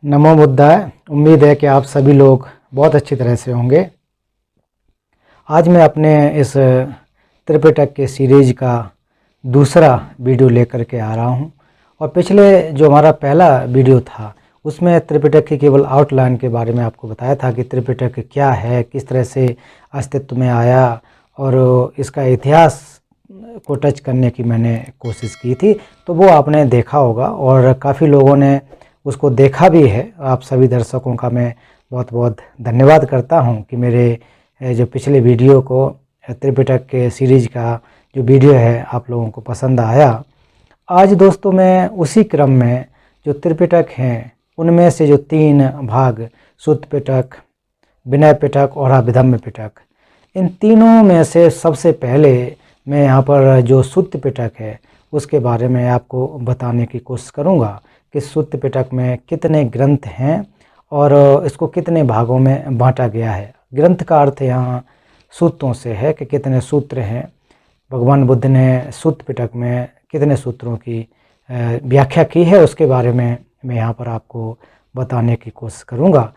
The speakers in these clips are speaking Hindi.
नमो बुद्धाय। उम्मीद है कि आप सभी लोग बहुत अच्छी तरह से होंगे। आज मैं अपने इस त्रिपिटक के सीरीज का दूसरा वीडियो लेकर के आ रहा हूं। और पिछले जो हमारा पहला वीडियो था उसमें त्रिपिटक की केवल आउटलाइन के बारे में आपको बताया था कि त्रिपिटक क्या है, किस तरह से अस्तित्व में आया और इसका इतिहास को टच करने की मैंने कोशिश की थी। तो वो आपने देखा होगा और काफ़ी लोगों ने उसको देखा भी है। आप सभी दर्शकों का मैं बहुत बहुत धन्यवाद करता हूं कि मेरे जो पिछले वीडियो को त्रिपिटक के सीरीज का जो वीडियो है आप लोगों को पसंद आया। आज दोस्तों मैं उसी क्रम में जो त्रिपिटक हैं उनमें से जो 3 भाग सुत्त पिटक, विनय पिटक और अभिधम्म पिटक, इन तीनों में से सबसे पहले मैं यहाँ पर जो सुत्त पिटक है उसके बारे में आपको बताने की कोशिश करूँगा कि सुत्त पिटक में कितने ग्रंथ हैं और इसको कितने भागों में बांटा गया है। ग्रंथ का अर्थ यहाँ सूत्रों से है कि कितने सूत्र हैं। भगवान बुद्ध ने सुत्त पिटक में कितने सूत्रों की व्याख्या की है उसके बारे में मैं यहाँ पर आपको बताने की कोशिश करूँगा।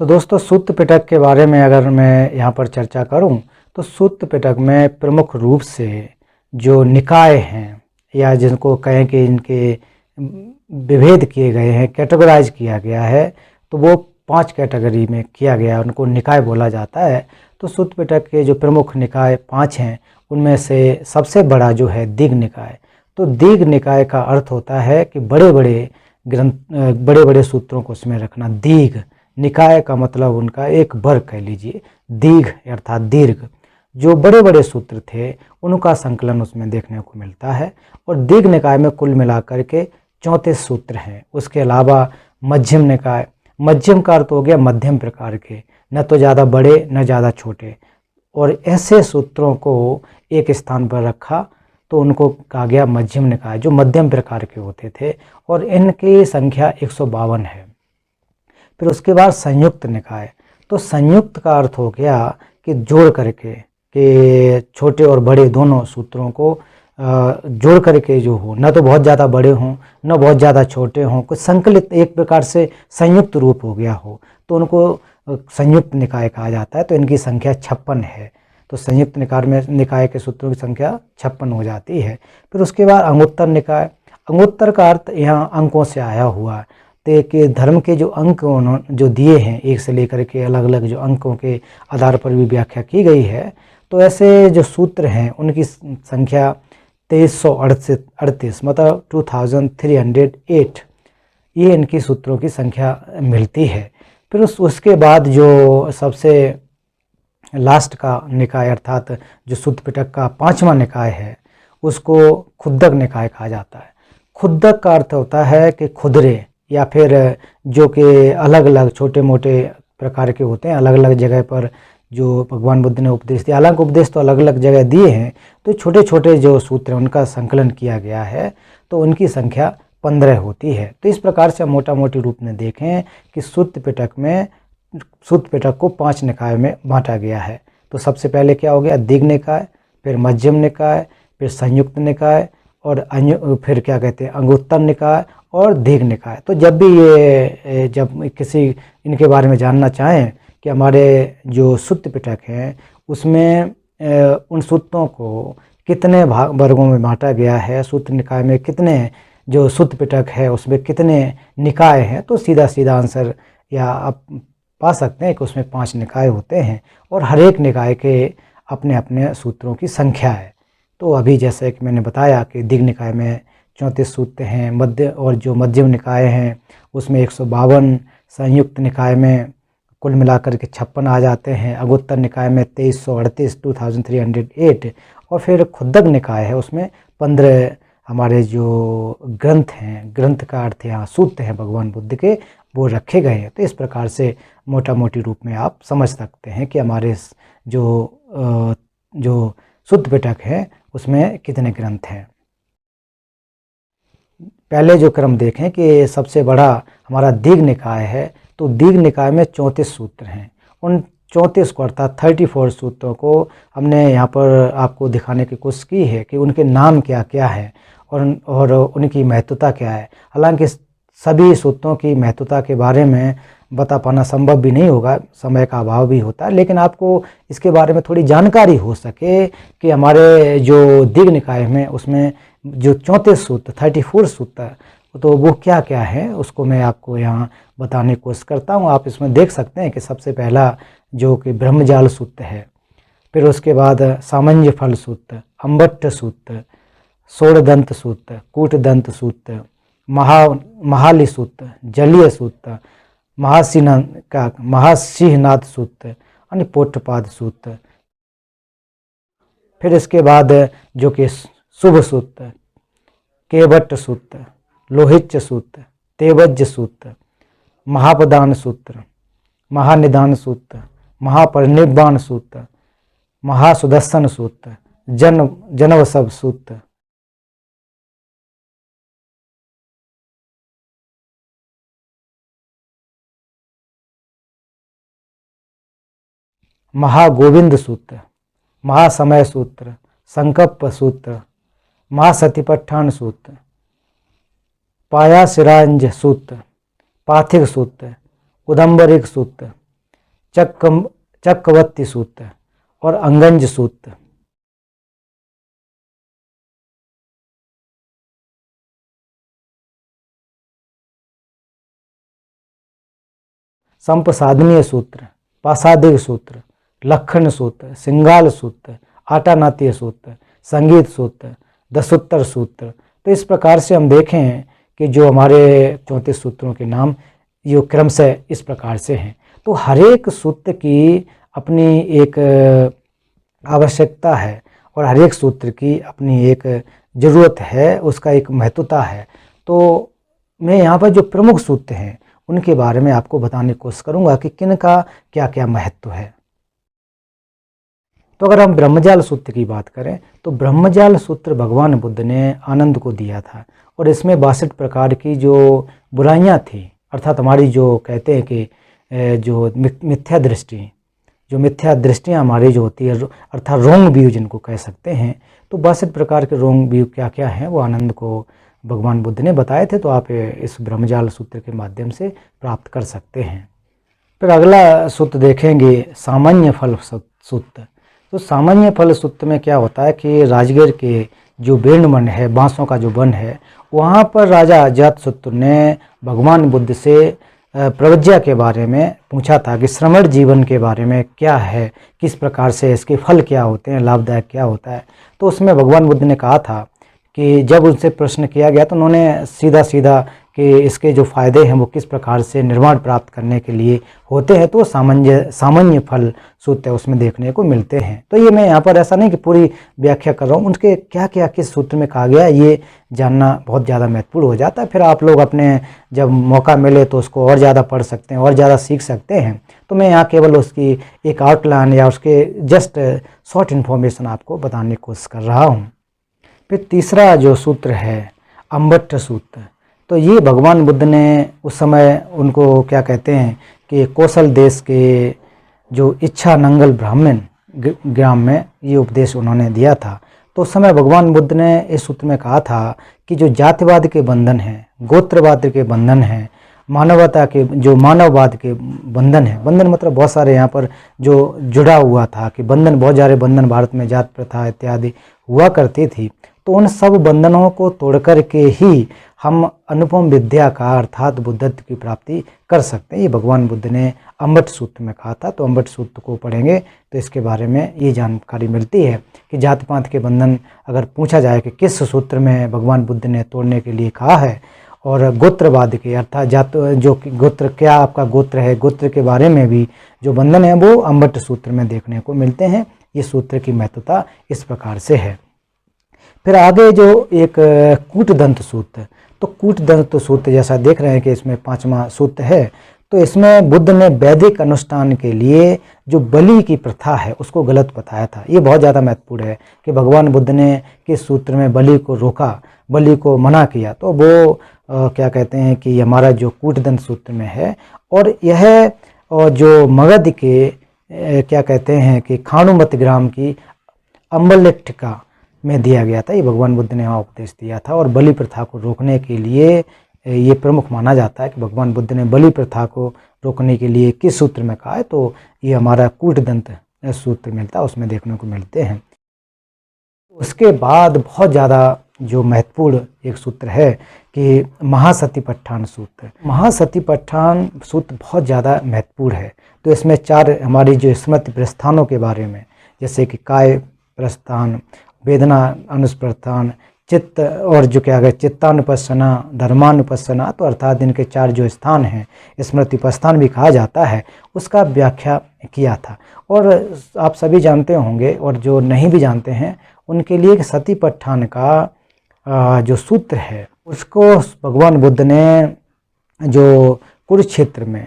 तो दोस्तों सुत्त पिटक के बारे में अगर मैं यहाँ पर चर्चा करूँ तो सुत्त पिटक में प्रमुख रूप से जो निकाय हैं या जिनको कहें कि इनके विभेद किए गए हैं, कैटेगराइज किया गया है, तो वो 5 कैटेगरी में किया गया है, उनको निकाय बोला जाता है। तो सुत्त पिटक के जो प्रमुख निकाय 5 हैं उनमें से सबसे बड़ा जो है दीघ निकाय। तो दीघ निकाय का अर्थ होता है कि बड़े बड़े ग्रंथ, बड़े बड़े सूत्रों को उसमें रखना। दीघ निकाय का मतलब उनका एक वर्ग कह लीजिए, दीघ अर्थात दीर्घ। जो बड़े बड़े सूत्र थे उनका संकलन उसमें देखने को मिलता है। और दीघ निकाय में कुल मिलाकर के 34 सूत्र हैं। उसके अलावा मध्यम निकाय, मध्यम का अर्थ हो गया मध्यम प्रकार के, न तो ज़्यादा बड़े न ज़्यादा छोटे, और ऐसे सूत्रों को एक स्थान पर रखा तो उनको कहा गया मध्यम निकाय, जो मध्यम प्रकार के होते थे, और इनकी संख्या 152 है। फिर उसके बाद संयुक्त निकाय। तो संयुक्त का अर्थ हो गया कि जोड़ करके कि छोटे और बड़े दोनों सूत्रों को जोड़ करके जो हो, न तो बहुत ज़्यादा बड़े हों न बहुत ज़्यादा छोटे हों, कुछ संकलित एक प्रकार से संयुक्त रूप हो गया हो, तो उनको संयुक्त निकाय कहा जाता है। तो इनकी संख्या 56 है। तो संयुक्त निकाय के सूत्रों की संख्या 56 हो जाती है। फिर उसके बाद अंगुत्तर निकाय। अंगुत्तर का अर्थ यहाँ अंकों से आया हुआ है। तो कि धर्म के जो अंक उन्होंने जो दिए हैं, 1 से लेकर के अलग अलग जो अंकों के आधार पर भी व्याख्या की गई है। तो ऐसे जो सूत्र हैं उनकी संख्या 2338 मतलब 2308, ये इनकी सूत्रों की संख्या मिलती है। फिर उसके बाद जो सबसे लास्ट का निकाय अर्थात जो सुत्त पिटक का 5वां निकाय है उसको खुद्दक निकाय कहा जाता है। खुद्दक का अर्थ होता है कि खुदरे, या फिर जो कि अलग अलग छोटे मोटे प्रकार के होते हैं, अलग अलग जगह पर जो भगवान बुद्ध ने उपदेश दिया। हालांकि उपदेश तो अलग अलग जगह दिए हैं, तो छोटे छोटे जो सूत्र हैं उनका संकलन किया गया है, तो उनकी संख्या 15 होती है। तो इस प्रकार से हम मोटा मोटी रूप में देखें कि सुत्त पिटक को 5 निकायों में बांटा गया है। तो सबसे पहले क्या हो गया, दीघ निकाय, फिर मध्यम निकाय, फिर संयुक्त निकाय, और फिर क्या कहते हैं अंगुत्तर निकाय और दीघ निकाय। तो जब किसी इनके बारे में जानना चाहें कि हमारे जो सुत्त पिटक हैं उसमें उन सूत्रों को कितने वर्गों में बांटा गया है, सूत्र निकाय में कितने जो सुत्त पिटक है उसमें कितने निकाय हैं, तो सीधा सीधा आंसर या आप पा सकते हैं कि उसमें 5 निकाय होते हैं और हर एक निकाय के अपने अपने सूत्रों की संख्या है। तो अभी जैसे कि मैंने बताया कि दीघ निकाय में 34 सूत्र हैं, और जो मध्यम निकाय हैं उसमें 152, संयुक्त निकाय में कुल मिलाकर के 56 आ जाते हैं, अंगुत्तर निकाय में 2338 2308, और फिर खुद्दक निकाय है उसमें 15 हमारे जो ग्रंथ हैं, ग्रंथ का अर्थ यहाँ सूत्र हैं भगवान बुद्ध के, वो रखे गए हैं। तो इस प्रकार से मोटा मोटी रूप में आप समझ सकते हैं कि हमारे जो सुत्त पिटक है उसमें कितने ग्रंथ हैं। पहले जो क्रम देखें कि सबसे बड़ा हमारा दीघ निकाय है, तो दीघ निकाय में 34 सूत्र हैं। उन 34 को अर्थात 34 सूत्रों को हमने यहाँ पर आपको दिखाने की कोशिश की है कि उनके नाम क्या क्या है और उनकी महत्वता क्या है। हालांकि सभी सूत्रों की महत्वता के बारे में बता पाना संभव भी नहीं होगा, समय का अभाव भी होता है, लेकिन आपको इसके बारे में थोड़ी जानकारी हो सके कि हमारे जो दीघ निकाय में उसमें जो 34 सूत्र 34 सूत्र तो वो क्या क्या है उसको मैं आपको यहाँ बताने की कोशिश करता हूँ। आप इसमें देख सकते हैं कि सबसे पहला जो कि ब्रह्मजाल सूत्र है, फिर उसके बाद सामंजस्य फल सूत्र, अम्बट्ट सूत्र, षोडदंत सूत्र, कूटदंत सूत्र, महाली सूत्र, जलीय सूत्र, महासिंहनाथ सूत्र, पोटपाद सूत्र। फिर इसके बाद जो कि शुभ सूत्र, केवट सूत्र, लोहित सूत्र, तेवज्य सूत्र, महापदान सूत्र, महानिदान सूत्र, महापरिनिर्वाण सूत्र, महासुदर्शन सूत्र, जनवसव सूत्र, महागोविंद सूत्र, महासमय सूत्र, संकल्प सूत्र, महासतिपट्ठान सूत्र, पायासिरांज सूत्र, पाथिक सूत्र, उदंबरिक सूत्र, चक्रवर्ती सूत्र और अंगंज सूत्र। संप्रसादनीय सूत्र, पासादिक सूत्र, लखन सूत्र, सिंगाल सूत्र, आटानातीय सूत्र, संगीत सूत्र, दशोत्तर सूत्र। तो इस प्रकार से हम देखें कि जो हमारे 34 सूत्रों के नाम ये क्रम से इस प्रकार से हैं। तो हर एक सूत्र की अपनी एक आवश्यकता है और हर एक सूत्र की अपनी एक ज़रूरत है, उसका एक महत्वता है। तो मैं यहाँ पर जो प्रमुख सूत्र हैं उनके बारे में आपको बताने की कोशिश करूँगा कि किन का क्या क्या महत्व है। तो अगर हम ब्रह्मजाल सूत्र की बात करें तो ब्रह्मजाल सूत्र भगवान बुद्ध ने आनंद को दिया था और इसमें 62 प्रकार की जो बुराइयां थी, अर्थात हमारी जो कहते हैं कि जो मिथ्या दृष्टियाँ हमारी जो होती है, अर्थात रोंग व्यू जिनको कह सकते हैं, तो 62 प्रकार के रोंग व्यू क्या क्या हैं वो आनंद को भगवान बुद्ध ने बताए थे। तो आप इस ब्रह्मजाल सूत्र के माध्यम से प्राप्त कर सकते हैं। फिर अगला सूत्र देखेंगे सामान्य फल सूत्र। तो सामान्य फल सूत्र में क्या होता है कि राजगीर के जो बेण वन है, बांसों का जो वन है, वहाँ पर राजा अजातशत्रु ने भगवान बुद्ध से प्रवज्या के बारे में पूछा था कि श्रमण जीवन के बारे में क्या है, किस प्रकार से इसके फल क्या होते हैं, लाभदायक क्या होता है। तो उसमें भगवान बुद्ध ने कहा था कि जब उनसे प्रश्न किया गया तो उन्होंने सीधा सीधा कि इसके जो फ़ायदे हैं वो किस प्रकार से निर्माण प्राप्त करने के लिए होते हैं, तो सामान्य फल सूत्र उसमें देखने को मिलते हैं। तो ये मैं यहाँ पर ऐसा नहीं कि पूरी व्याख्या कर रहा हूँ, उनके क्या क्या किस सूत्र में कहा गया ये जानना बहुत ज़्यादा महत्वपूर्ण हो जाता है। फिर आप लोग अपने जब मौका मिले तो उसको और ज़्यादा पढ़ सकते हैं और ज़्यादा सीख सकते हैं। तो मैं यहाँ केवल उसकी एक आउटलाइन या उसके जस्ट शॉर्ट इन्फॉर्मेशन आपको बताने की कोशिश कर रहा हूँ। फिर तीसरा जो सूत्र है अम्बट्ट सूत्र। तो ये भगवान बुद्ध ने उस समय उनको क्या कहते हैं कि कौशल देश के जो इच्छा नंगल ब्राह्मण ग्राम में ये उपदेश उन्होंने दिया था। तो उस समय भगवान बुद्ध ने इस सूत्र में कहा था कि जो जातिवाद के बंधन हैं, गोत्रवाद के बंधन हैं, मानवता के जो मानववाद के बंधन है, बंधन मतलब बहुत सारे यहाँ पर जो जुड़ा हुआ था कि बंधन, बहुत सारे बंधन भारत में जात प्रथा इत्यादि हुआ करती थी। तो उन सब बंधनों को तोड़कर के ही हम अनुपम विद्या का अर्थात बुद्धत्व की प्राप्ति कर सकते हैं। ये भगवान बुद्ध ने अम्बट्ट सूत्र में कहा था। तो अम्बट्ट सूत्र को पढ़ेंगे तो इसके बारे में ये जानकारी मिलती है कि जात पात के बंधन अगर पूछा जाए कि किस सूत्र में भगवान बुद्ध ने तोड़ने के लिए कहा है, और गोत्रवाद के अर्थात जात जो गोत्र, क्या आपका गोत्र है, गोत्र के बारे में भी जो बंधन है वो अम्बट्ट सूत्र में देखने को मिलते हैं। ये सूत्र की महत्वता इस प्रकार से है। फिर आगे जो एक कूटदंत सूत्र, तो कूटदंत सूत्र जैसा देख रहे हैं कि इसमें 5वां सूत्र है। तो इसमें बुद्ध ने वैदिक अनुष्ठान के लिए जो बलि की प्रथा है उसको गलत बताया था। ये बहुत ज़्यादा महत्वपूर्ण है कि भगवान बुद्ध ने किस सूत्र में बलि को रोका, बलि को मना किया। तो वो क्या कहते हैं कि हमारा जो कूटदंत सूत्र में है, और यह जो मगध के क्या कहते हैं कि खानुमत ग्राम की अम्बलेट्टिका में दिया गया था। ये भगवान बुद्ध ने वहाँ उपदेश दिया था और बलि प्रथा को रोकने के लिए ये प्रमुख माना जाता है कि भगवान बुद्ध ने बलि प्रथा को रोकने के लिए किस सूत्र में कहा है, तो ये हमारा कूटदंत सूत्र मिलता है, उसमें देखने को मिलते हैं। उसके बाद बहुत ज़्यादा जो महत्वपूर्ण एक सूत्र है कि महासतिपट्ठान सूत्र। महासतिपट्ठान सूत्र बहुत ज़्यादा महत्वपूर्ण है। तो इसमें 4 हमारी जो स्मृति प्रस्थानों के बारे में, जैसे कि काय प्रस्थान, वेदना अनुप्रस्थान, चित्त और जो क्या है चित्तानुपස්සना, धर्मानुपස්සना, तो अर्थात इनके 4 जो स्थान हैं, स्मृति प्रस्थान भी कहा जाता है, उसका व्याख्या किया था। और आप सभी जानते होंगे और जो नहीं भी जानते हैं उनके लिए सतिपट्ठान का जो सूत्र है उसको भगवान बुद्ध ने जो कुरुक्षेत्र में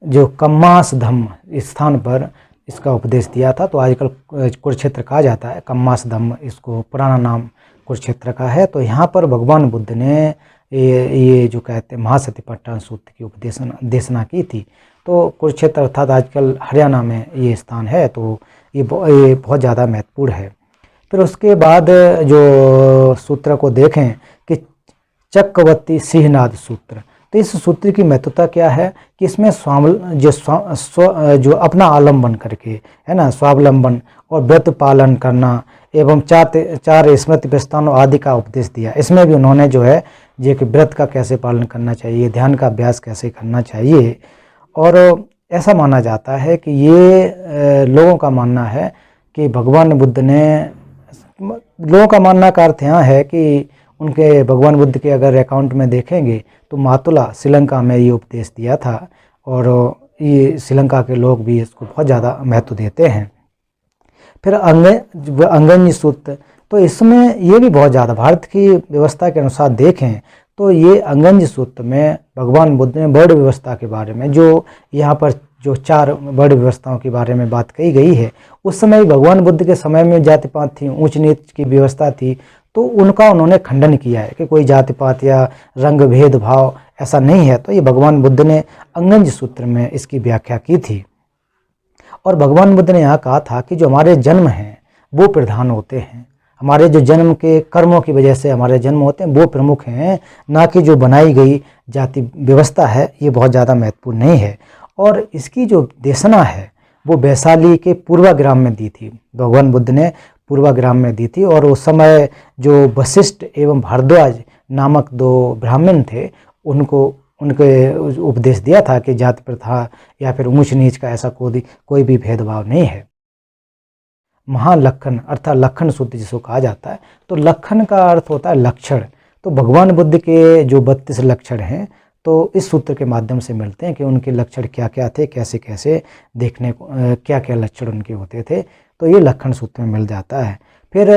जो कम्मास धम्म स्थान पर इसका उपदेश दिया था। तो आजकल कुरुक्षेत्र कहा जाता है, कम्मास धम्म इसको पुराना नाम कुरुक्षेत्र का है। तो यहाँ पर भगवान बुद्ध ने ये जो कहते हैं महासतिपट्ठान सूत्र की देशना की थी। तो कुरुक्षेत्र अर्थात आजकल हरियाणा में ये स्थान है, तो ये बहुत ज़्यादा महत्वपूर्ण है। फिर उसके बाद जो सूत्र को देखें कि चक्रवर्ती सिंहनाद सूत्र। तो इस सूत्र की महत्वता क्या है कि इसमें जो अपना आलम्बन करके है ना, स्वावलंबन और व्रत पालन करना एवं 4 स्मृति प्रस्थानों आदि का उपदेश दिया। इसमें भी उन्होंने जो है ये कि व्रत का कैसे पालन करना चाहिए, ध्यान का अभ्यास कैसे करना चाहिए। और ऐसा माना जाता है कि ये लोगों का मानना है कि भगवान बुद्ध ने, लोगों का मानना का अर्थ यहाँ है कि उनके भगवान बुद्ध के अगर अकाउंट में देखेंगे तो मातुला श्रीलंका में ये उपदेश दिया था और ये श्रीलंका के लोग भी इसको बहुत ज़्यादा महत्व देते हैं। फिर अंगन्य सूत्र, तो इसमें ये भी बहुत ज़्यादा भारत की व्यवस्था के अनुसार देखें तो ये अंगन्य सूत्र में भगवान बुद्ध ने वर्ण व्यवस्था के बारे में, जो यहाँ पर जो 4 वर्ण व्यवस्थाओं के बारे में बात कही गई है, उस समय भगवान बुद्ध के समय में जाति पात थी, ऊंच नीच की व्यवस्था थी, तो उनका उन्होंने खंडन किया है कि कोई जाति पात या रंग भेदभाव ऐसा नहीं है। तो ये भगवान बुद्ध ने अंगन्य सूत्र में इसकी व्याख्या की थी। और भगवान बुद्ध ने यहाँ कहा था कि जो हमारे जन्म हैं वो प्रधान होते हैं, हमारे जो जन्म के कर्मों की वजह से हमारे जन्म होते हैं वो प्रमुख हैं, ना कि जो बनाई गई जाति व्यवस्था है ये बहुत ज़्यादा महत्वपूर्ण नहीं है। और इसकी जो देशना है वो वैशाली के पूर्वाग्राम में दी थी, भगवान बुद्ध ने पूर्वाग्राम में दी थी। और उस समय जो वशिष्ठ एवं भारद्वाज नामक 2 ब्राह्मण थे, उनके उपदेश दिया था कि जाति प्रथा या फिर ऊंच नीच का ऐसा कोई भी भेदभाव नहीं है। महालक्षण अर्थात लक्षण सूत्र जिसको कहा जाता है, तो लक्षण का अर्थ होता है लक्षण। तो भगवान बुद्ध के जो 32 लक्षण हैं तो इस सूत्र के माध्यम से मिलते हैं कि उनके लक्षण क्या क्या थे, कैसे कैसे देखने को क्या क्या लक्षण उनके होते थे, तो ये लक्षण सूत्र में मिल जाता है। फिर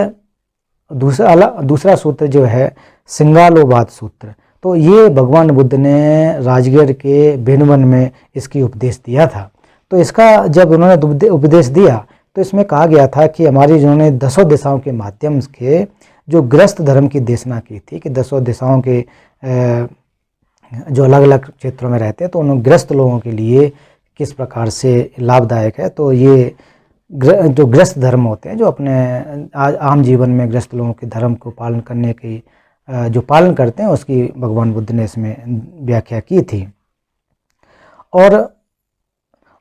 दूसरा सूत्र जो है सिंगालोवाद सूत्र, तो ये भगवान बुद्ध ने राजगीर के बेनवन में इसकी उपदेश दिया था। तो इसका जब उन्होंने उपदेश दिया तो इसमें कहा गया था कि हमारी जिन्होंने 10 दिशाओं के माध्यम के जो गृहस्थ धर्म की देशना की थी कि 10 दिशाओं के जो अलग अलग क्षेत्रों में रहते हैं तो उन गृहस्थ लोगों के लिए किस प्रकार से लाभदायक है। तो ये जो गृहस्थ धर्म होते हैं, जो अपने आम जीवन में गृहस्थ लोगों के धर्म को पालन करने की जो पालन करते हैं, उसकी भगवान बुद्ध ने इसमें व्याख्या की थी।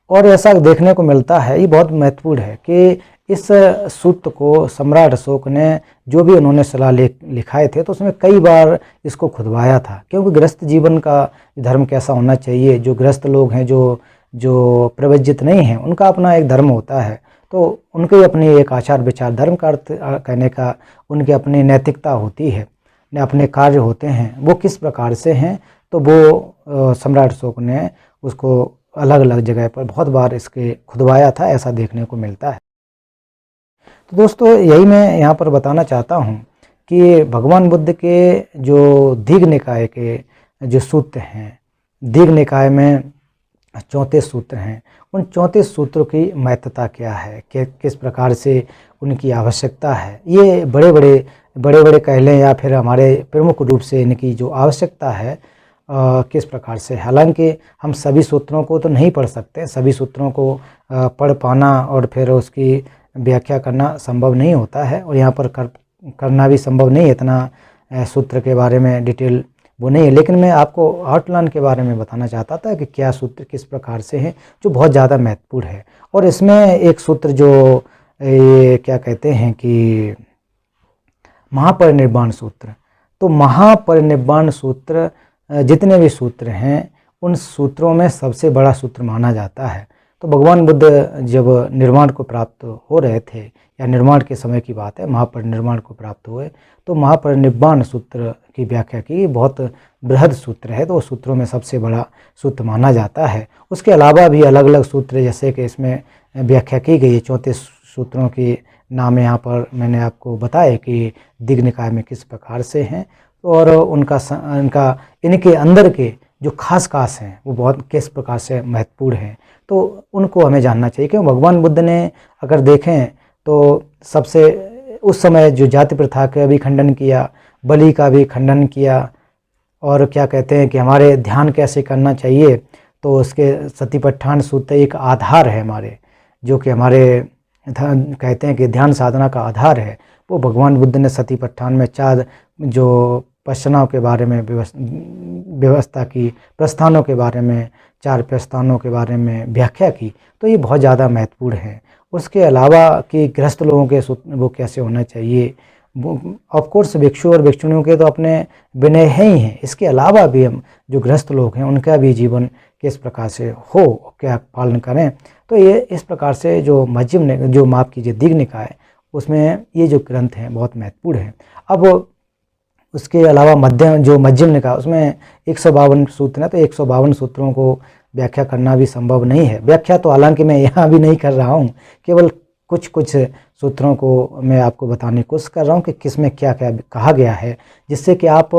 और ऐसा देखने को मिलता है, ये बहुत महत्वपूर्ण है कि इस सूत्र को सम्राट अशोक ने जो भी उन्होंने सलाह लिखाए थे तो उसमें कई बार इसको खुदवाया था, क्योंकि गृहस्थ जीवन का धर्म कैसा होना चाहिए। जो गृहस्थ लोग हैं जो प्रवज्जित नहीं हैं, उनका अपना एक धर्म होता है, तो उनके अपनी एक आचार विचार, धर्म का अर्थ कहने का उनकी अपनी नैतिकता होती है, अपने कार्य होते हैं, वो किस प्रकार से हैं। तो वो सम्राट अशोक ने उसको अलग अलग जगह पर बहुत बार इसके खुदवाया था, ऐसा देखने को मिलता है। तो दोस्तों यही मैं यहाँ पर बताना चाहता हूँ कि भगवान बुद्ध के जो दीघ निकाय के जो सूत्र हैं, दीघ निकाय में 34 सूत्र हैं, उन 34 सूत्रों की महत्वता क्या है, किस प्रकार से उनकी आवश्यकता है, ये बड़े बड़े कह लें या फिर हमारे प्रमुख रूप से इनकी जो आवश्यकता है किस प्रकार से। हालांकि हम सभी सूत्रों को तो नहीं पढ़ सकते, सभी सूत्रों को पढ़ पाना और फिर उसकी व्याख्या करना संभव नहीं होता है, और यहाँ पर करना भी संभव नहीं है। इतना सूत्र के बारे में डिटेल वो नहीं है। लेकिन मैं आपको आउटलाइन के बारे में बताना चाहता था कि क्या सूत्र किस प्रकार से हैं, जो बहुत ज़्यादा महत्वपूर्ण है। और इसमें एक सूत्र जो ये क्या कहते हैं कि महापरिनिर्वाण सूत्र, तो महापरिनिर्वाण सूत्र जितने भी सूत्र हैं उन सूत्रों में सबसे बड़ा सूत्र माना जाता है। तो भगवान बुद्ध जब निर्वाण को प्राप्त हो रहे थे, या निर्माण के समय की बात है, महापरिनिर्वाण को प्राप्त हुए, तो महापरिनिर्वाण सूत्र की व्याख्या की, बहुत बृहद सूत्र है, तो सूत्रों में सबसे बड़ा सूत्र माना जाता है। उसके अलावा भी अलग अलग सूत्र जैसे कि इसमें व्याख्या की गई है। 34 सूत्रों की नाम यहाँ पर मैंने आपको बताया कि दिग्ग निकाय में किस प्रकार से हैं, और उनका इनके अंदर के जो खास खास हैं वो बहुत किस प्रकार से महत्वपूर्ण हैं, तो उनको हमें जानना चाहिए। क्यों भगवान बुद्ध ने अगर देखें तो सबसे उस समय जो जाति प्रथा का भी खंडन किया, बलि का भी खंडन किया, और क्या कहते हैं कि हमारे ध्यान कैसे करना चाहिए, तो उसके सतिपट्ठान सूत्र एक आधार है हमारे, जो कि हमारे कहते हैं कि ध्यान साधना का आधार है। वो भगवान बुद्ध ने सतिपट्ठान में 4 जो प्रस्थानों के बारे में व्यवस्था की, प्रस्थानों के बारे में 4 प्रस्थानों के बारे में व्याख्या की, तो ये बहुत ज़्यादा महत्वपूर्ण है। उसके अलावा कि गृहस्थ लोगों के वो कैसे होना चाहिए, ऑफ कोर्स भिक्षु और भिक्षुणियों के तो अपने विनय हैं ही हैं, इसके अलावा भी हम जो गृहस्थ लोग हैं उनका भी जीवन किस प्रकार से हो, क्या पालन करें। तो ये इस प्रकार से जो जो माफ़ कीजिए दिग्ग निकाय, उसमें ये जो ग्रंथ हैं बहुत महत्वपूर्ण है। अब उसके अलावा मध्यम निकाय, उसमें 152 सूत्र हैं, तो 152 सूत्रों को व्याख्या करना भी संभव नहीं है। व्याख्या तो हालांकि मैं यहाँ भी नहीं कर रहा हूँ, केवल कुछ सूत्रों को मैं आपको बताने की कोशिश कर रहा हूँ कि किस में क्या क्या कहा गया है, जिससे कि आप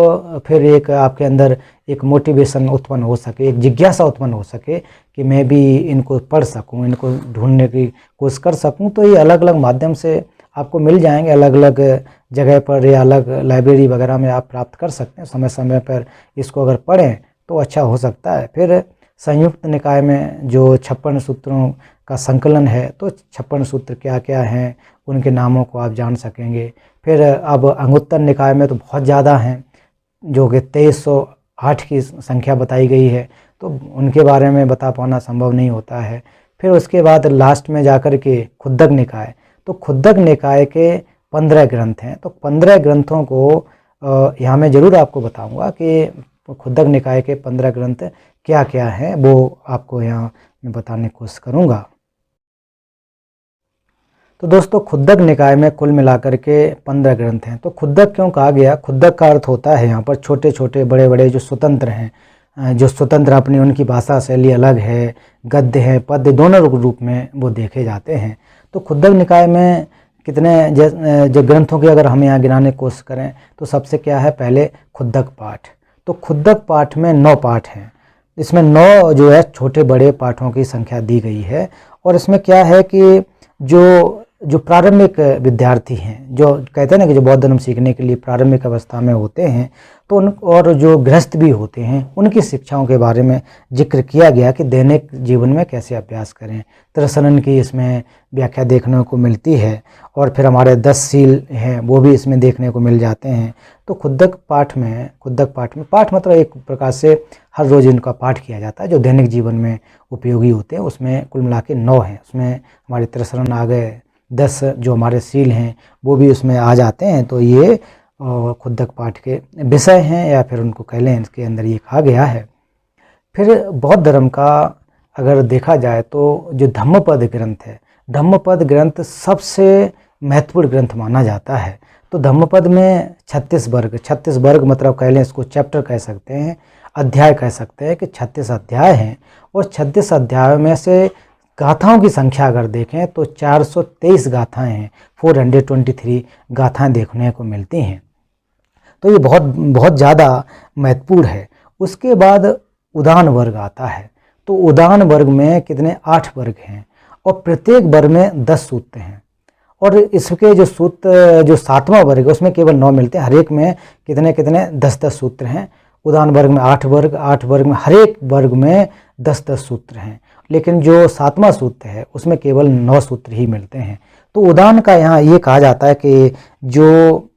फिर एक आपके अंदर एक मोटिवेशन उत्पन्न हो सके, एक जिज्ञासा उत्पन्न हो सके कि मैं भी इनको पढ़ सकूँ, इनको ढूंढने की कोशिश कर सकूँ। तो ये अलग अलग माध्यम से आपको मिल जाएंगे, अलग अलग जगह पर या अलग लाइब्रेरी वगैरह में आप प्राप्त कर सकते हैं। समय समय पर इसको अगर पढ़ें तो अच्छा हो सकता है। फिर संयुक्त निकाय में जो 56 सूत्रों का संकलन है, तो 56 सूत्र क्या क्या हैं उनके नामों को आप जान सकेंगे। फिर अब अंगुत्तर निकाय में तो बहुत ज़्यादा हैं, जो कि 2308 की संख्या बताई गई है, तो उनके बारे में बता पाना संभव नहीं होता है। फिर उसके बाद लास्ट में जाकर के खुद्दक निकाय, तो खुद्दक निकाय के 15 ग्रंथ हैं। तो 15 ग्रंथों को यहाँ मैं ज़रूर आपको बताऊंगा कि खुद्दक निकाय के 15 ग्रंथ क्या क्या हैं, वो आपको यहाँ मैं बताने की कोशिश करूँगा। तो दोस्तों खुद्दक निकाय में कुल मिलाकर के 15 ग्रंथ हैं। तो खुद्दक क्यों कहा गया? खुद्दक का अर्थ होता है यहाँ पर छोटे छोटे बड़े बड़े जो स्वतंत्र हैं, जो स्वतंत्र अपनी उनकी भाषा शैली अलग है, गद्य है पद्य दोनों रूप में वो देखे जाते हैं। तो खुद्दक निकाय में कितने जो ग्रंथों की अगर हम यहाँ गिनाने की कोशिश करें तो सबसे क्या है, पहले खुद्दक पाठ। तो खुद्दक पाठ में 9 पाठ हैं, इसमें 9 जो है छोटे बड़े पाठों की संख्या दी गई है। और इसमें क्या है कि जो प्रारंभिक विद्यार्थी हैं, जो कहते हैं ना कि जो बौद्ध धर्म सीखने के लिए प्रारंभिक अवस्था में होते हैं, तो और जो गृहस्थ भी होते हैं उनकी शिक्षाओं के बारे में जिक्र किया गया कि दैनिक जीवन में कैसे अभ्यास करें। त्रिशरण की इसमें व्याख्या देखने को मिलती है, और फिर हमारे 10 सील हैं वो भी इसमें देखने को मिल जाते हैं। तो खुद्दक पाठ में पाठ मतलब एक प्रकार से हर रोज़ इनका पाठ किया जाता है जो दैनिक जीवन में उपयोगी होते हैं। उसमें कुल मिला के 9 हैं, उसमें हमारे त्रिशरण आ गए, 10 जो हमारे सील हैं वो भी उसमें आ जाते हैं। तो ये खुद्दक पाठ के विषय हैं, या फिर उनको कह लें, इसके अंदर ये कहा गया है। फिर बौद्ध धर्म का अगर देखा जाए तो जो धम्मपद ग्रंथ है, धम्मपद ग्रंथ सबसे महत्वपूर्ण ग्रंथ माना जाता है। तो धम्मपद में 36 वर्ग मतलब कह लें, इसको चैप्टर कह सकते हैं, अध्याय कह सकते हैं कि 36 अध्याय हैं। और 36 अध्यायों में से गाथाओं की संख्या अगर देखें तो 423 गाथाएं हैं, 423 गाथाएं देखने को मिलती हैं। तो ये बहुत ज़्यादा महत्वपूर्ण है। उसके बाद उदान वर्ग आता है। तो उदान वर्ग में कितने 8 वर्ग हैं, और प्रत्येक वर्ग में 10 सूत्र हैं। और इसके जो सूत्र जो 7वां वर्ग है उसमें केवल 9 मिलते हैं, हर एक में कितने 10-10 सूत्र हैं। उदान वर्ग में 8 वर्ग में हर एक वर्ग में 10-10 सूत्र हैं। लेकिन जो 7वां सूत्र है उसमें केवल 9 सूत्र ही मिलते हैं। तो उदान का यहाँ ये कहा जाता है कि जो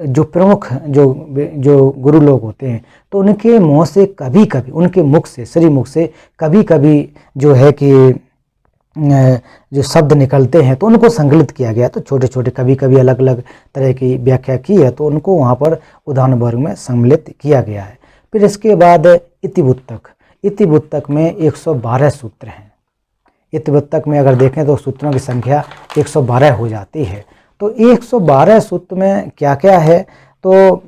जो प्रमुख जो गुरु लोग होते हैं, तो उनके मुँह से कभी कभी, उनके मुख से, श्रीमुख से कभी कभी जो है कि जो शब्द निकलते हैं तो उनको संकलित किया गया। तो छोटे छोटे कभी कभी अलग अलग तरह की व्याख्या की है, तो उनको वहाँ पर उदाहरण वर्ग में सम्मिलित किया गया है। फिर इसके बाद इतिवृत्तक। इतिवृत्तक में 112 सूत्र हैं। इतिवृत्तक में अगर देखें तो सूत्रों की संख्या 112 हो जाती है। तो 112 सूत्र में क्या क्या है, तो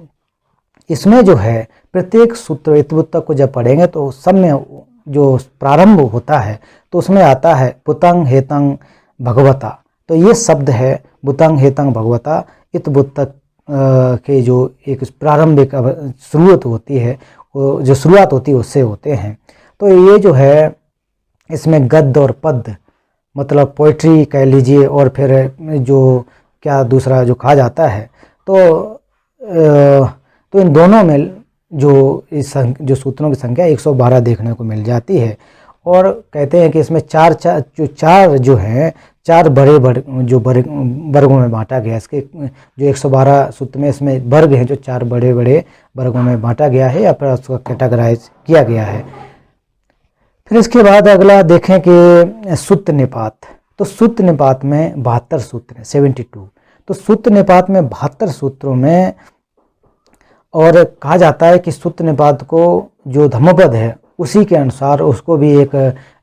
इसमें जो है प्रत्येक सूत्र इतिवृत्तक को जब पढ़ेंगे तो सब में जो प्रारंभ होता है तो उसमें आता है बुतंग हेतंग भगवता। तो ये शब्द है बुतंग हेतंग भगवता, इतिवृत्तक के जो एक प्रारंभिक शुरुआत होती है, जो शुरुआत होती है उससे होते हैं। तो ये जो है इसमें गद्य और पद्य, मतलब पोइट्री कह लीजिए, और फिर जो क्या दूसरा जो कहा जाता है, तो इन दोनों में जो सूत्रों की संख्या 112 देखने को मिल जाती है। और कहते हैं कि इसमें चार जो हैं, चार बड़े वर्गों में बांटा गया। इसके जो 112 सूत्र में इसमें वर्ग हैं जो चार बड़े बड़े वर्गों में बांटा गया है, या फिर उसको कैटेगराइज किया गया है। फिर इसके बाद अगला देखें कि सूत्र निपात। तो सूत्र निपात में 72 सूत्र हैं, 72। तो सूत्र निपात में 72 सूत्रों में, और कहा जाता है कि सूत्र निपात को जो धम्मपद है उसी के अनुसार उसको भी एक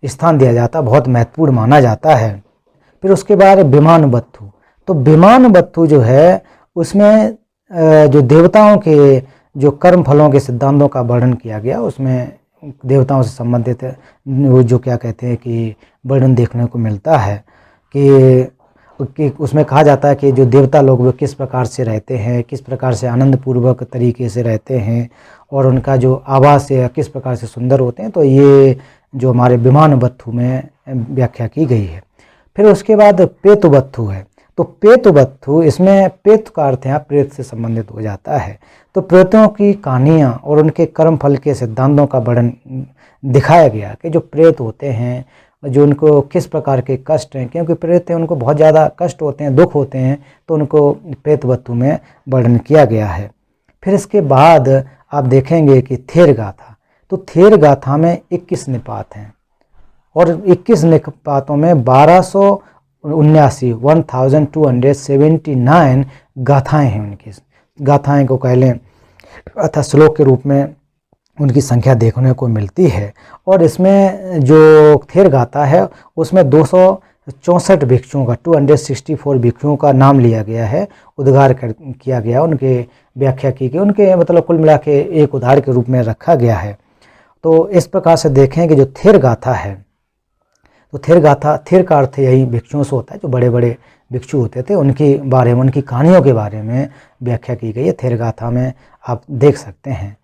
स्थान दिया जाता, बहुत महत्वपूर्ण माना जाता है। फिर उसके बाद विमान बत्थु। तो विमान बत्थु जो है उसमें जो देवताओं के जो कर्म फलों के सिद्धांतों का वर्णन किया गया, उसमें देवताओं से संबंधित वो जो क्या कहते हैं कि वर्णन देखने को मिलता है कि उसमें कहा जाता है कि जो देवता लोग वो किस प्रकार से रहते हैं, किस प्रकार से आनंद पूर्वक तरीके से रहते हैं, और उनका जो आवास है किस प्रकार से सुंदर होते हैं। तो ये जो हमारे विमान बत्थु में व्याख्या की गई है। फिर उसके बाद पेतु बत्थु है। तो पेतु बत्थु, इसमें पेतु का अर्थ यहाँ प्रेत से संबंधित हो जाता है। तो प्रेतों की कहानियाँ और उनके कर्म फल के सिद्धांतों का वर्णन दिखाया गया कि जो प्रेत होते हैं, जो उनको किस प्रकार के कष्ट हैं, क्योंकि प्रेत हैं उनको बहुत ज़्यादा कष्ट होते हैं, दुख होते हैं, तो उनको प्रेत बत्थु में वर्णन किया गया है। फिर इसके बाद आप देखेंगे कि थेर गाथा। तो थेर गाथा में 21 निपात हैं, और 21 निपातों में 1279 गाथाएँ हैं। उनकी गाथाएँ को कह लें अथवा श्लोक के रूप में उनकी संख्या देखने को मिलती है। और इसमें जो थेर गाथा है उसमें 264 भिक्षुओं का, 264 भिक्षुओं का नाम लिया गया है, उद्गार किया गया, उनके व्याख्या की गई, उनके मतलब कुल मिला के एक उद्गार के रूप में रखा गया है। तो इस प्रकार से देखें कि जो थेर गाथा है, तो थेर का अर्थ यही भिक्षुओं से होता है, जो बड़े बड़े भिक्षु होते थे उनके बारे में, उनकी कहानियों के बारे में व्याख्या की गई है, थेर गाथा में आप देख सकते हैं।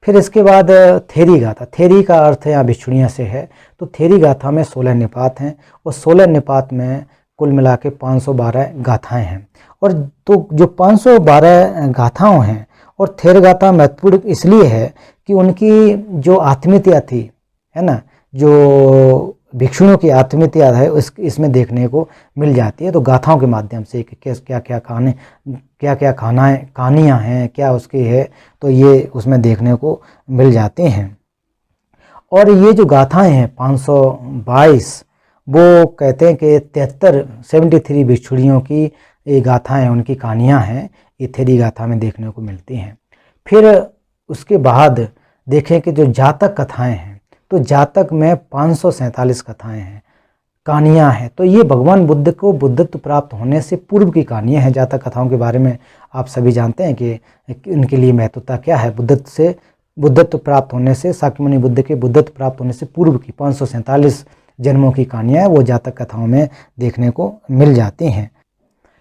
फिर इसके बाद थेरी गाथा। थेरी का अर्थ यहाँ भिक्षुणियाँ से है। तो थेरी गाथा में 16 निपात हैं, और 16 निपात में कुल मिला के 512 गाथाएँ हैं। और तो जो 512 गाथाओं हैं, और थेर गाथा महत्वपूर्ण इसलिए है कि उनकी जो आत्मीयता थी, है ना, जो भिक्षुओं की आत्मीयता है इसमें देखने को मिल जाती है। तो गाथाओं के माध्यम से क्या क्या कहानियाँ हैं, क्या उसकी है, तो ये उसमें देखने को मिल जाते हैं। और ये जो गाथाएं हैं 522, वो कहते हैं कि 73 भिक्षुणियों की ये गाथाएं, उनकी कहानियाँ हैं, ये थेरी गाथा में देखने को मिलती हैं। फिर उसके बाद देखें कि जो जातक कथाएँ हैं, तो जातक में 547 कथाएं हैं, कहानियाँ हैं। तो ये भगवान बुद्ध को बुद्धत्व प्राप्त होने से पूर्व की कहानियाँ हैं। जातक कथाओं के बारे में आप सभी जानते हैं कि इनके लिए महत्वता क्या है। बुद्धत्व प्राप्त होने से, शाक्यमुनि बुद्ध के बुद्धत्व प्राप्त होने से पूर्व की 547 जन्मों की कहानियाँ हैं, वो जातक कथाओं में देखने को मिल जाती हैं।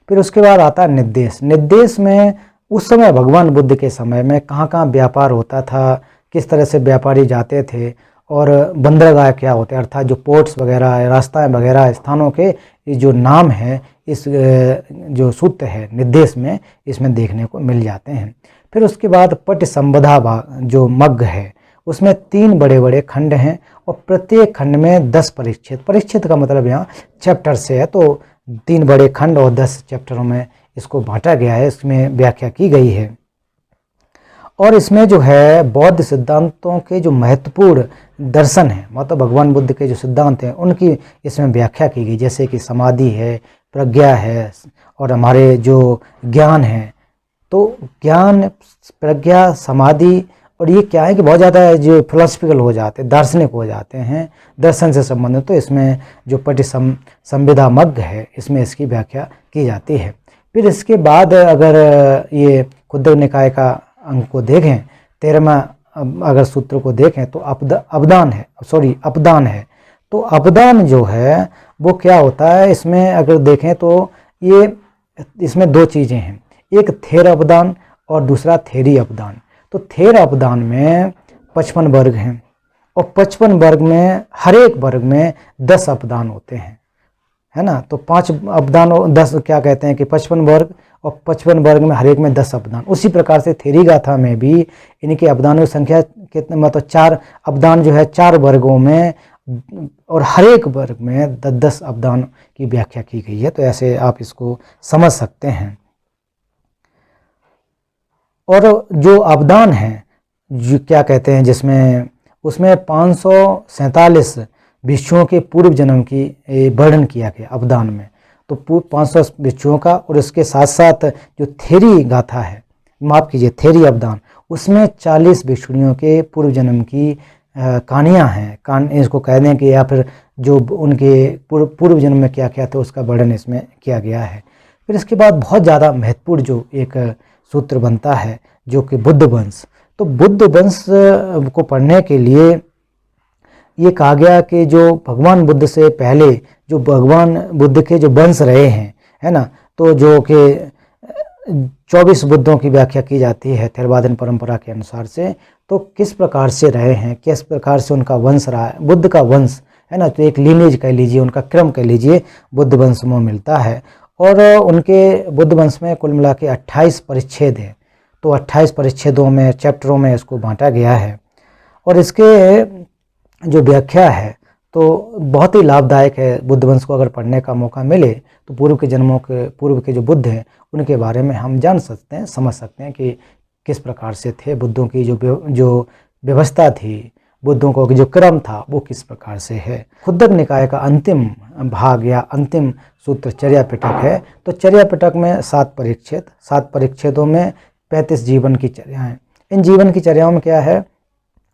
फिर उसके बाद आता है निर्देश। निर्देश में उस समय भगवान बुद्ध के समय में कहाँ कहाँ व्यापार होता था, किस तरह से व्यापारी जाते थे, और बंदरगाह क्या होते हैं, अर्थात जो पोर्ट्स वगैरह, रास्ताएं वगैरह, स्थानों के जो नाम है इस जो सूत्र है निर्देश में, इसमें देखने को मिल जाते हैं। फिर उसके बाद पट्टिसंबधा जो मग्ग है, उसमें 3 बड़े बड़े खंड हैं, और प्रत्येक खंड में 10 परिच्छेद। परिच्छेद का मतलब यहाँ चैप्टर से है, तो 3 बड़े खंड और 10 चैप्टरों में इसको बांटा गया है, इसमें व्याख्या की गई है। और इसमें जो है बौद्ध सिद्धांतों के जो महत्वपूर्ण दर्शन हैं, मतलब भगवान बुद्ध के जो सिद्धांत हैं उनकी इसमें व्याख्या की गई, जैसे कि समाधि है, प्रज्ञा है और हमारे जो ज्ञान है। तो ज्ञान, प्रज्ञा, समाधि और ये क्या है कि बहुत ज़्यादा जो फिलोसफिकल हो जाते हैं, दार्शनिक हो जाते हैं, दर्शन से संबंधित। तो इसमें जो संविदा मग्ग है इसमें इसकी व्याख्या की जाती है। फिर इसके बाद अगर ये खुद्दक निकाय का अंग को देखें, 13वां अगर सूत्र को देखें तो अपदान है। तो अपदान जो है वो क्या होता है, इसमें अगर देखें तो ये इसमें दो चीज़ें हैं, एक थेर अपदान और दूसरा थेरी अपदान। तो थेर अपदान में 55 वर्ग हैं और 55 वर्ग में हर एक वर्ग में 10 अपदान होते हैं, है ना। तो 5 अपदान और 10 क्या कहते हैं कि 55 वर्ग, और 55 वर्ग में हर एक में 10 अपदान। उसी प्रकार से थेरी गाथा में भी इनके अपदानों की संख्या कितने, मतलब 4 अपदान जो है 4 वर्गों में और हर एक वर्ग में 10 अपदान की व्याख्या की गई है। तो ऐसे आप इसको समझ सकते हैं। और जो अपदान है जो क्या कहते हैं, जिसमें उसमें 547 भिक्षुओं के पूर्व जन्म की वर्णन किया गया अपदान में। तो 500 भिक्षुओं का, और इसके साथ साथ जो थेरी गाथा है, माफ़ कीजिए थेरी अपदान, उसमें 40 भिक्षुणियों के पूर्व जन्म की कहानियाँ हैं, इसको कह दें कि या फिर जो उनके पूर्व जन्म में क्या क्या था उसका वर्णन इसमें किया गया है। फिर इसके बाद बहुत ज़्यादा महत्वपूर्ण जो एक सूत्र बनता है जो कि बुद्ध वंश। तो बुद्ध वंश को पढ़ने के लिए ये कहा गया कि जो भगवान बुद्ध से पहले जो भगवान बुद्ध के जो वंश रहे हैं, है ना, तो जो कि 24 बुद्धों की व्याख्या की जाती है थेरवादन परंपरा के अनुसार से, तो किस प्रकार से रहे हैं, किस प्रकार से उनका वंश रहा है, बुद्ध का वंश, है ना। तो एक लीनेज कह लीजिए, उनका क्रम कह लीजिए, बुद्ध वंश में मिलता है। और उनके बुद्ध वंश में कुल मिला के 28 परिच्छेद हैं। तो 28 परिच्छेदों में, चैप्टरों में इसको बांटा गया है। और इसके जो व्याख्या है तो बहुत ही लाभदायक है। बुद्ध वंश को अगर पढ़ने का मौका मिले तो पूर्व के जो बुद्ध हैं उनके बारे में हम जान सकते हैं, समझ सकते हैं कि किस प्रकार से थे, बुद्धों की जो व्यवस्था थी, बुद्धों को जो क्रम था वो किस प्रकार से है। खुद्दक निकाय का अंतिम भाग या अंतिम सूत्र चर्या पिटक है। तो चर्या पिटक में 7 परिच्छेदों में 35 जीवन की चर्याएँ। इन जीवन की चर्याओं में क्या है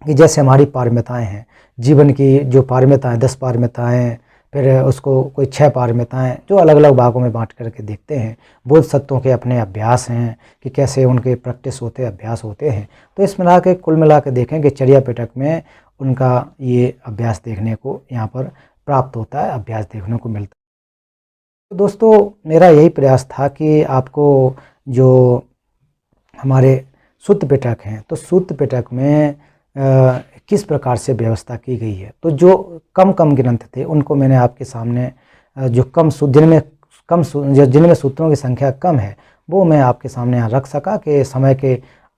कि जैसे हमारी पारमिताएँ हैं, जीवन की जो पारमिताएँ, 10 पारमिताएँ, फिर उसको कोई 6 पारमिताएँ, जो अलग अलग भागों में बांट करके देखते हैं। बोधिसत्वों के अपने अभ्यास हैं कि कैसे उनके प्रैक्टिस होते, अभ्यास होते हैं। तो इस मिला के कुल मिला के देखें कि चर्या पिटक में उनका ये अभ्यास देखने को यहाँ पर प्राप्त होता है, अभ्यास देखने को मिलता है। तो दोस्तों मेरा यही प्रयास था कि आपको जो हमारे सूत्र पिटक हैं, तो सूत्र पिटक में किस प्रकार से व्यवस्था की गई है। तो जो कम ग्रंथ थे उनको मैंने आपके सामने जो जिनमें सूत्रों की संख्या कम है वो मैं आपके सामने यहाँ रख सका कि समय के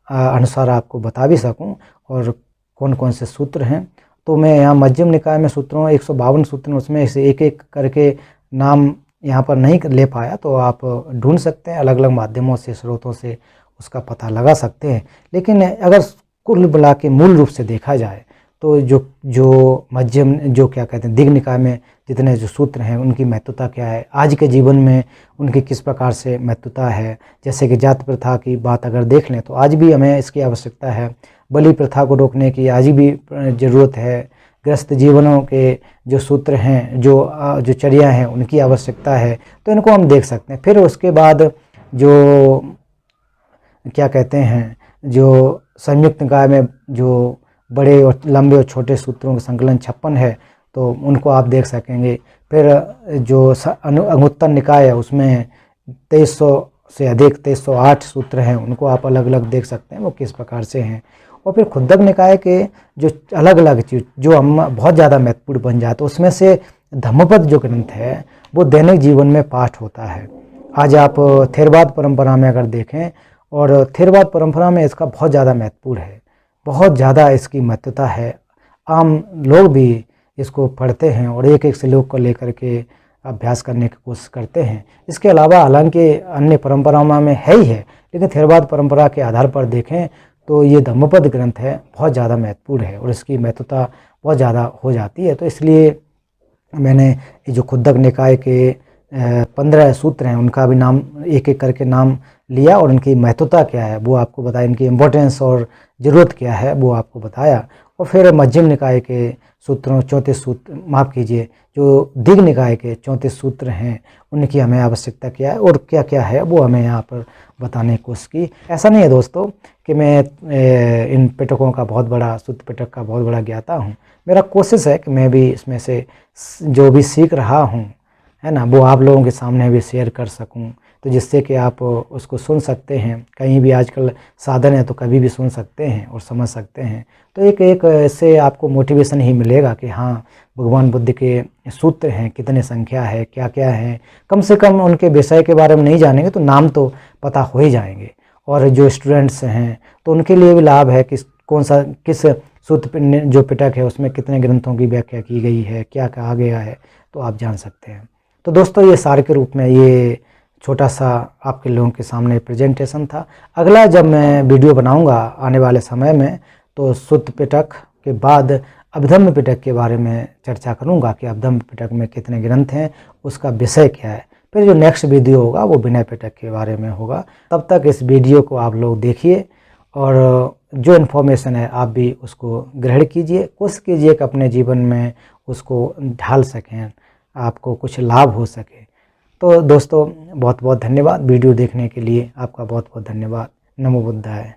अनुसार आपको बता भी सकूं और कौन कौन से सूत्र हैं। तो मैं यहाँ मध्यम निकाय में सूत्रों 152 सूत्र हैं, उसमें से एक एक करके नाम यहाँ पर नहीं ले पाया, तो आप ढूंढ सकते हैं, अलग अलग माध्यमों से, स्रोतों से उसका पता लगा सकते हैं। लेकिन अगर कुल मिला के मूल रूप से देखा जाए तो जो मध्यम जो क्या कहते हैं दिग् निकाय में जितने जो सूत्र हैं उनकी महत्वता क्या है, आज के जीवन में उनकी किस प्रकार से महत्वता है। जैसे कि जाति प्रथा की बात अगर देख लें तो आज भी हमें इसकी आवश्यकता है, बलि प्रथा को रोकने की आज भी ज़रूरत है, ग्रस्त जीवनों के जो सूत्र हैं, जो चर्या हैं उनकी आवश्यकता है। तो इनको हम देख सकते हैं। फिर उसके बाद जो क्या कहते हैं जो संयुक्त निकाय में जो बड़े और लंबे और छोटे सूत्रों का संकलन 56 है, तो उनको आप देख सकेंगे। फिर जो अंगुत्तर निकाय है उसमें 2300 से अधिक 2308 सूत्र हैं, उनको आप अलग अलग देख सकते हैं वो किस प्रकार से हैं। और फिर खुद्दक निकाय के जो अलग अलग चीज़ जो हम बहुत ज़्यादा महत्वपूर्ण बन जाते हैं, उसमें से धम्मपद जो ग्रंथ है वो दैनिक जीवन में पाठ होता है। आज आप थेरवाद परंपरा में अगर देखें, और थेरवाद परंपरा में इसका बहुत ज़्यादा महत्वपूर्ण है, बहुत ज़्यादा इसकी महत्वता है। आम लोग भी इसको पढ़ते हैं और एक एक श्लोक को लेकर के अभ्यास करने की कोशिश करते हैं। इसके अलावा हालांकि अन्य परंपराओं में है ही है, लेकिन थेरवाद परंपरा के आधार पर देखें तो ये धम्मपद ग्रंथ है बहुत ज़्यादा महत्वपूर्ण है और इसकी महत्वता बहुत ज़्यादा हो जाती है। तो इसलिए मैंने ये जो खुद्दक निकाय के 15 सूत्र हैं उनका भी नाम एक एक करके नाम लिया और उनकी महत्वता क्या है वो आपको बताया, इनकी इम्पोर्टेंस और ज़रूरत क्या है वो आपको बताया। और फिर मध्यम निकाय के सूत्रों 34 सूत्र, माफ़ कीजिए, जो दीघ निकाय के 34 सूत्र हैं उनकी हमें आवश्यकता क्या है और क्या क्या है वो हमें यहाँ पर बताने की कोशिश की। ऐसा नहीं है दोस्तों कि मैं इन पिटकों का बहुत बड़ा, सूत्र पिटक का बहुत बड़ा ज्ञाता हूँ। मेरा कोशिश है कि मैं भी इसमें से जो भी सीख रहा हूँ है ना वो आप लोगों के सामने भी शेयर कर सकूं, तो जिससे कि आप उसको सुन सकते हैं। कहीं भी आजकल साधन है तो कभी भी सुन सकते हैं और समझ सकते हैं। तो एक इससे आपको मोटिवेशन ही मिलेगा कि हाँ भगवान बुद्ध के सूत्र हैं, कितने संख्या है, क्या क्या है, कम से कम उनके विषय के बारे में नहीं जानेंगे तो नाम तो पता हो ही जाएंगे। और जो स्टूडेंट्स हैं तो उनके लिए भी लाभ है कि कौन सा किस सूत्र जो पिटक है उसमें कितने ग्रंथों की व्याख्या की गई है, क्या कहा गया है, तो आप जान सकते हैं। तो दोस्तों ये सार के रूप में ये छोटा सा आपके लोगों के सामने प्रेजेंटेशन था। अगला जब मैं वीडियो बनाऊंगा आने वाले समय में तो सूत्र पिटक के बाद अभिधम्म पिटक के बारे में चर्चा करूंगा कि अभिधम्म पिटक में कितने ग्रंथ हैं, उसका विषय क्या है। फिर जो नेक्स्ट वीडियो होगा वो विनय पिटक के बारे में होगा। तब तक इस वीडियो को आप लोग देखिए और जो इन्फॉर्मेशन है आप भी उसको ग्रहण कीजिए, कोशिश कीजिए कि अपने जीवन में उसको ढाल सकें, आपको कुछ लाभ हो सके। तो दोस्तों बहुत बहुत धन्यवाद वीडियो देखने के लिए, आपका बहुत बहुत धन्यवाद। नमो बुद्धाय।